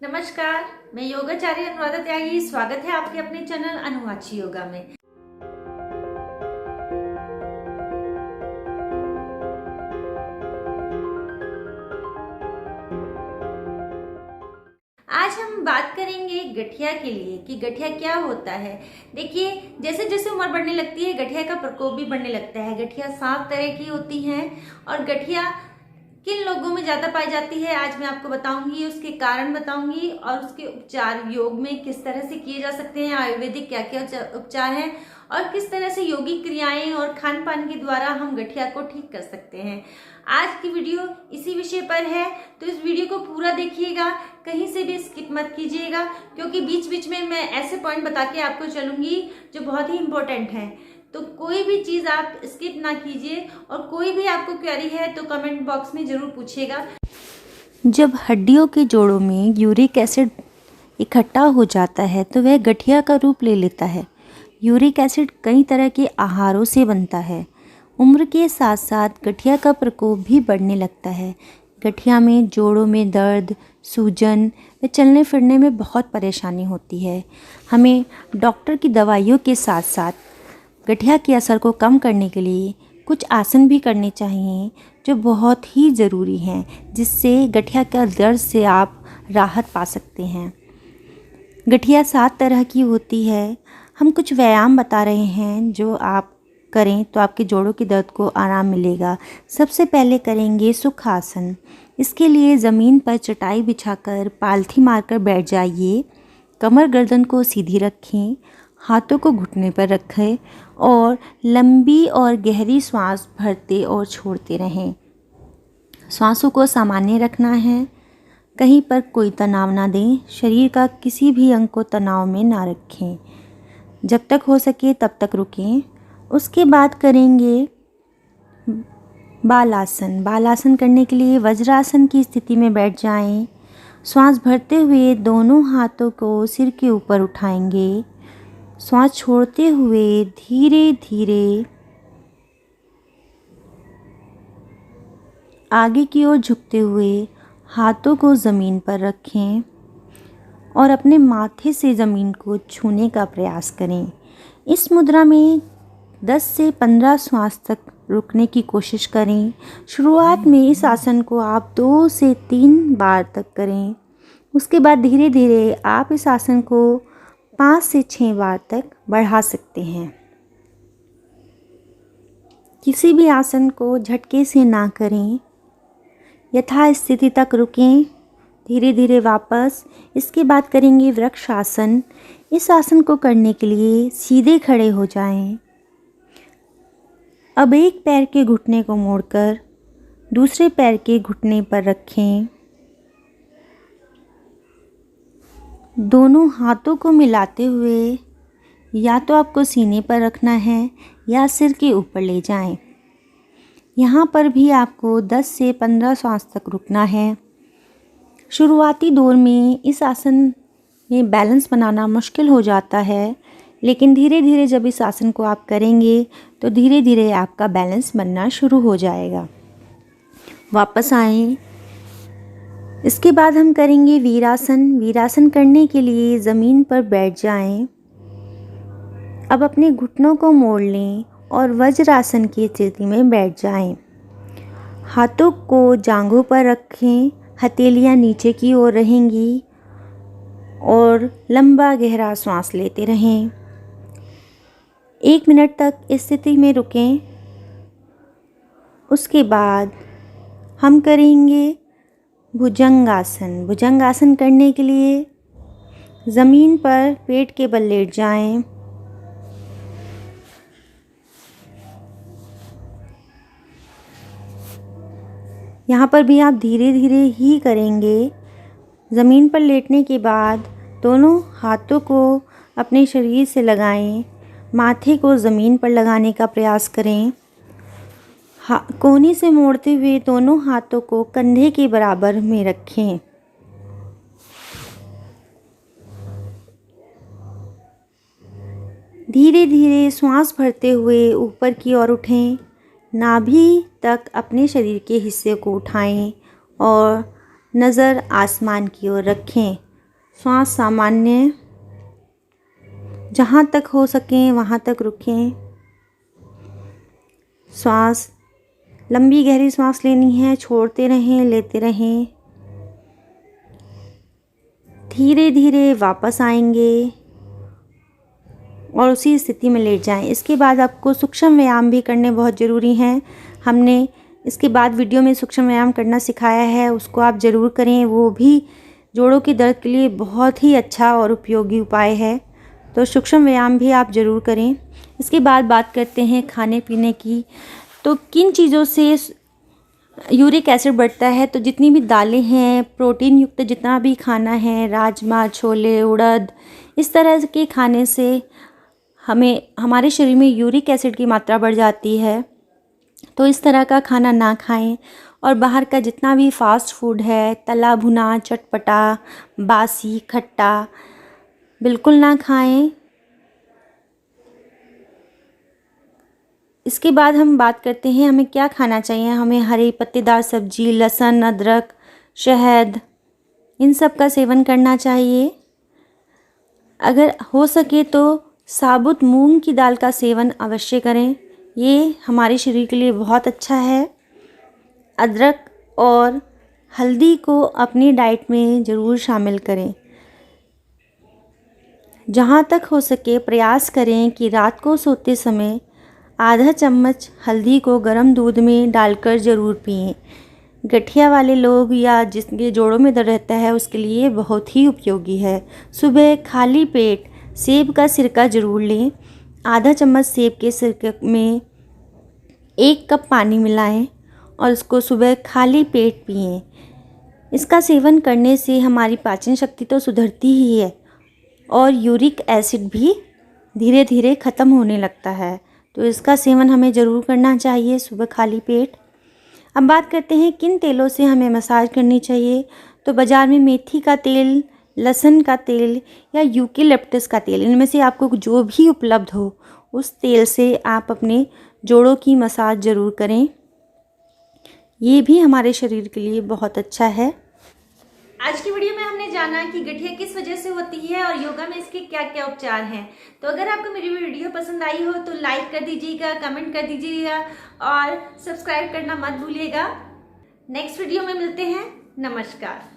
नमस्कार, मैं योगाचार्य अनुराधा त्यागी। स्वागत है आपके अपने चैनल अनुवाची योगा में। आज हम बात करेंगे गठिया के लिए कि गठिया क्या होता है। देखिए, जैसे जैसे उम्र बढ़ने लगती है गठिया का प्रकोप भी बढ़ने लगता है। गठिया 7 तरह की होती हैं और गठिया किन लोगों में ज़्यादा पाई जाती है आज मैं आपको बताऊंगी, उसके कारण बताऊंगी और उसके उपचार योग में किस तरह से किए जा सकते हैं, आयुर्वेदिक क्या क्या उपचार हैं और किस तरह से योगिक क्रियाएं और खान पान के द्वारा हम गठिया को ठीक कर सकते हैं। आज की वीडियो इसी विषय पर है, तो इस वीडियो को पूरा देखिएगा, कहीं से भी स्किप मत कीजिएगा, क्योंकि बीच बीच में मैं ऐसे पॉइंट बता के आपको चलूंगी जो बहुत ही इंपॉर्टेंट हैं। तो कोई भी चीज़ आप स्किप ना कीजिए और कोई भी आपको क्वेरी है तो कमेंट बॉक्स में ज़रूर पूछिएगा। जब हड्डियों के जोड़ों में यूरिक एसिड इकट्ठा हो जाता है तो वह गठिया का रूप ले लेता है। यूरिक एसिड कई तरह के आहारों से बनता है। उम्र के साथ साथ गठिया का प्रकोप भी बढ़ने लगता है। गठिया में जोड़ों में दर्द, सूजन व चलने फिरने में बहुत परेशानी होती है। हमें डॉक्टर की दवाइयों के साथ साथ गठिया के असर को कम करने के लिए कुछ आसन भी करने चाहिए जो बहुत ही ज़रूरी हैं, जिससे गठिया का दर्द से आप राहत पा सकते हैं। गठिया 7 तरह की होती है। हम कुछ व्यायाम बता रहे हैं जो आप करें तो आपके जोड़ों के दर्द को आराम मिलेगा। सबसे पहले करेंगे सुखासन। इसके लिए ज़मीन पर चटाई बिछाकर पालथी मारकर बैठ जाइए। कमर गर्दन को सीधी रखें, हाथों को घुटने पर रखें और लंबी और गहरी सांस भरते और छोड़ते रहें। सांसों को सामान्य रखना है, कहीं पर कोई तनाव ना दें। शरीर का किसी भी अंग को तनाव में ना रखें। जब तक हो सके तब तक रुकें। उसके बाद करेंगे बालासन। बालासन करने के लिए वज्रासन की स्थिति में बैठ जाएं। सांस भरते हुए दोनों हाथों को सिर के ऊपर उठाएंगे। सांस छोड़ते हुए धीरे धीरे आगे की ओर झुकते हुए हाथों को ज़मीन पर रखें और अपने माथे से ज़मीन को छूने का प्रयास करें। इस मुद्रा में 10 से 15 श्वास तक रुकने की कोशिश करें। शुरुआत में इस आसन को आप 2 से 3 बार तक करें। उसके बाद धीरे धीरे आप इस आसन को 5 से 6 बार तक बढ़ा सकते हैं। किसी भी आसन को झटके से ना करें, यथास्थिति तक रुकें, धीरे धीरे वापस। इसके बाद करेंगे वृक्षासन। इस आसन को करने के लिए सीधे खड़े हो जाएं। अब एक पैर के घुटने को मोड़कर दूसरे पैर के घुटने पर रखें। दोनों हाथों को मिलाते हुए या तो आपको सीने पर रखना है या सिर के ऊपर ले जाएं। यहाँ पर भी आपको 10 से 15 श्वास तक रुकना है। शुरुआती दौर में इस आसन में बैलेंस बनाना मुश्किल हो जाता है, लेकिन धीरे धीरे जब इस आसन को आप करेंगे तो धीरे धीरे आपका बैलेंस बनना शुरू हो जाएगा। वापस आएं। इसके बाद हम करेंगे वीरासन। वीरासन करने के लिए ज़मीन पर बैठ जाएं। अब अपने घुटनों को मोड़ लें और वज्रासन की स्थिति में बैठ जाएं। हाथों को जांघों पर रखें, हथेलियां नीचे की ओर रहेंगी और लंबा गहरा सांस लेते रहें। 1 मिनट तक इस स्थिति में रुकें। उसके बाद हम करेंगे भुजंगासन। भुजंगासन करने के लिए ज़मीन पर पेट के बल लेट जाएं। यहाँ पर भी आप धीरे धीरे ही करेंगे। ज़मीन पर लेटने के बाद दोनों हाथों को अपने शरीर से लगाएं। माथे को ज़मीन पर लगाने का प्रयास करें। कोहनी से मोड़ते हुए दोनों हाथों को कंधे के बराबर में रखें। धीरे धीरे श्वास भरते हुए ऊपर की ओर उठें। नाभि तक अपने शरीर के हिस्से को उठाएं और नज़र आसमान की ओर रखें। श्वास सामान्य, जहाँ तक हो सके वहाँ तक रुकें। श्वास लंबी गहरी सांस लेनी है, छोड़ते रहें, लेते रहें। धीरे धीरे वापस आएंगे और उसी स्थिति में लेट जाएं। इसके बाद आपको सूक्ष्म व्यायाम भी करने बहुत ज़रूरी हैं। हमने इसके बाद वीडियो में सूक्ष्म व्यायाम करना सिखाया है, उसको आप ज़रूर करें। वो भी जोड़ों के दर्द के लिए बहुत ही अच्छा और उपयोगी उपाय है, तो सूक्ष्म व्यायाम भी आप ज़रूर करें। इसके बाद बात करते हैं खाने पीने की। तो किन चीज़ों से यूरिक एसिड बढ़ता है? तो जितनी भी दालें हैं, प्रोटीन युक्त जितना भी खाना है, राजमा, छोले, उड़द, इस तरह के खाने से हमारे शरीर में यूरिक एसिड की मात्रा बढ़ जाती है। तो इस तरह का खाना ना खाएं। और बाहर का जितना भी फास्ट फूड है, तला भुना, चटपटा, बासी, खट्टा, बिल्कुल ना खाएं। इसके बाद हम बात करते हैं हमें क्या खाना चाहिए। हमें हरी पत्तेदार सब्जी, लहसुन, अदरक, शहद, इन सब का सेवन करना चाहिए। अगर हो सके तो साबुत मूंग की दाल का सेवन अवश्य करें, ये हमारे शरीर के लिए बहुत अच्छा है। अदरक और हल्दी को अपनी डाइट में ज़रूर शामिल करें। जहाँ तक हो सके प्रयास करें कि रात को सोते समय आधा चम्मच हल्दी को गर्म दूध में डालकर ज़रूर पिएं। गठिया वाले लोग या जिसके जोड़ों में दर्द रहता है उसके लिए बहुत ही उपयोगी है। सुबह खाली पेट सेब का सिरका ज़रूर लें। आधा चम्मच सेब के सिरके में 1 कप पानी मिलाएं और उसको सुबह खाली पेट पिएं। इसका सेवन करने से हमारी पाचन शक्ति तो सुधरती ही है और यूरिक एसिड भी धीरे धीरे ख़त्म होने लगता है। तो इसका सेवन हमें ज़रूर करना चाहिए सुबह खाली पेट। अब बात करते हैं किन तेलों से हमें मसाज करनी चाहिए। तो बाज़ार में मेथी का तेल, लहसुन का तेल या यूकेलिप्टस का तेल, इनमें से आपको जो भी उपलब्ध हो उस तेल से आप अपने जोड़ों की मसाज ज़रूर करें। ये भी हमारे शरीर के लिए बहुत अच्छा है। आज की वीडियो में हमने जाना कि गठिया किस वजह से होती है और योगा में इसके क्या क्या उपचार हैं। तो अगर आपको मेरी वीडियो पसंद आई हो तो लाइक कर दीजिएगा, कमेंट कर दीजिएगा और सब्सक्राइब करना मत भूलिएगा। नेक्स्ट वीडियो में मिलते हैं। नमस्कार।